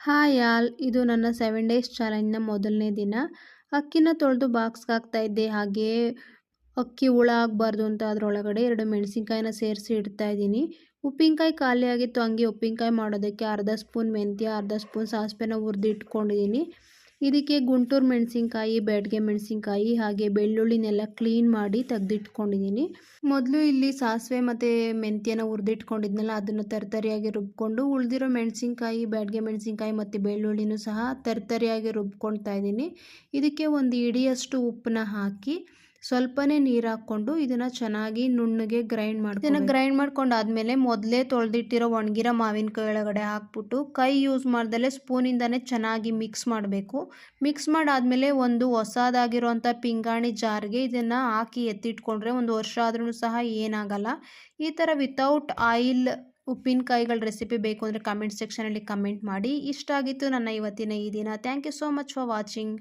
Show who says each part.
Speaker 1: Hi all, ಇದು ನನ್ನ 7 days ಚಾಲೆಂಜ್ನ ಮೊದಲನೇ ದಿನ. ಅಕ್ಕಿನ ತೊಳೆದು ಬಾಕ್ಸ್ಗೆ ಹಾಕ್ತಾ ಇದ್ದೆ. ಹಾಗೆಯೇ ಅಕ್ಕಿ ಹುಳ ಆಗಬಾರ್ದು ಅಂತ ಅದರೊಳಗಡೆ 2 ಮೆಣಸಿನ್ಕಾಯಿನ ಸೇರಿಸಿ ಇಡ್ತಾ ಇದ್ದೀನಿ. ಉಪ್ಪಿನಕಾಯಿ ಖಾಲಿ ಆಗಿತ್ತು, ಹಂಗೆ ಉಪ್ಪಿನಕಾಯಿ ಮಾಡೋದಕ್ಕೆ ಅರ್ಧ ಸ್ಪೂನ್ ಮೆಂತ್ಯ, ಅರ್ಧ ಸ್ಪೂನ್ ಸಾಸಿವೆನ ಹುರಿದು ಇಟ್ಕೊಂಡಿದ್ದೀನಿ. ಇದಕ್ಕೆ ಗುಂಟೂರು ಮೆಣಸಿನ್ಕಾಯಿ, ಬ್ಯಾಡಗೆ ಮೆಣಸಿನ್ಕಾಯಿ ಹಾಗೆ ಬೆಳ್ಳುಳ್ಳಿನೆಲ್ಲ ಕ್ಲೀನ್ ಮಾಡಿ ತೆಗೆದಿಟ್ಕೊಂಡಿದ್ದೀನಿ. ಮೊದಲು ಇಲ್ಲಿ ಸಾಸಿವೆ ಮತ್ತು ಮೆಂತ್ಯನ ಹುರಿದಿಟ್ಕೊಂಡಿದ್ನಲ್ಲ, ಅದನ್ನು ತರ್ತರಿಯಾಗಿ ರುಬ್ಕೊಂಡು ಉಳಿದಿರೋ ಮೆಣಸಿನ್ಕಾಯಿ, ಬ್ಯಾಡಗೆ ಮೆಣಸಿನ್ಕಾಯಿ ಮತ್ತು ಬೆಳ್ಳುಳ್ಳಿನೂ ಸಹ ತರ್ತರಿಯಾಗಿ ರುಬ್ಕೊಳ್ತಾ ಇದ್ದೀನಿ. ಇದಕ್ಕೆ ಒಂದು ಹಿಡಿಯಷ್ಟು ಉಪ್ಪನ್ನ ಹಾಕಿ ಸ್ವಲ್ಪನೇ ನೀರು ಹಾಕ್ಕೊಂಡು ಇದನ್ನು ಚೆನ್ನಾಗಿ ನುಣ್ಣಗೆ ಗ್ರೈಂಡ್ ಮಾಡ್ಕೊಂಡು ಇದನ್ನು ಗ್ರೈಂಡ್ ಮಾಡ್ಕೊಂಡಾದ್ಮೇಲೆ ಮೊದಲೇ ತೊಳೆದಿಟ್ಟಿರೋ ಒಣಗಿರೋ ಮಾವಿನಕಾಯಿ ಒಳಗಡೆ ಹಾಕ್ಬಿಟ್ಟು ಕೈ ಯೂಸ್ ಮಾಡ್ದಲೇ ಸ್ಪೂನಿಂದನೇ ಚೆನ್ನಾಗಿ ಮಿಕ್ಸ್ ಮಾಡಬೇಕು. ಮಿಕ್ಸ್ ಮಾಡಾದ್ಮೇಲೆ ಒಂದು ಹೊಸದಾಗಿರೋಂಥ ಪಿಂಗಾಣಿ ಜಾರ್ಗೆ ಇದನ್ನು ಹಾಕಿ ಎತ್ತಿಟ್ಕೊಂಡ್ರೆ 1 ವರ್ಷ ಆದ್ರೂ ಸಹ ಏನಾಗಲ್ಲ. ಈ ಥರ ವಿತೌಟ್ ಆಯಿಲ್ ಉಪ್ಪಿನಕಾಯಿಗಳ ರೆಸಿಪಿ ಬೇಕು ಅಂದರೆ ಕಮೆಂಟ್ ಸೆಕ್ಷನಲ್ಲಿ ಕಮೆಂಟ್ ಮಾಡಿ. ಇಷ್ಟ ಆಗಿತ್ತು ನನ್ನ ಇವತ್ತಿನ ಈ ದಿನ. Thank you so much for watching.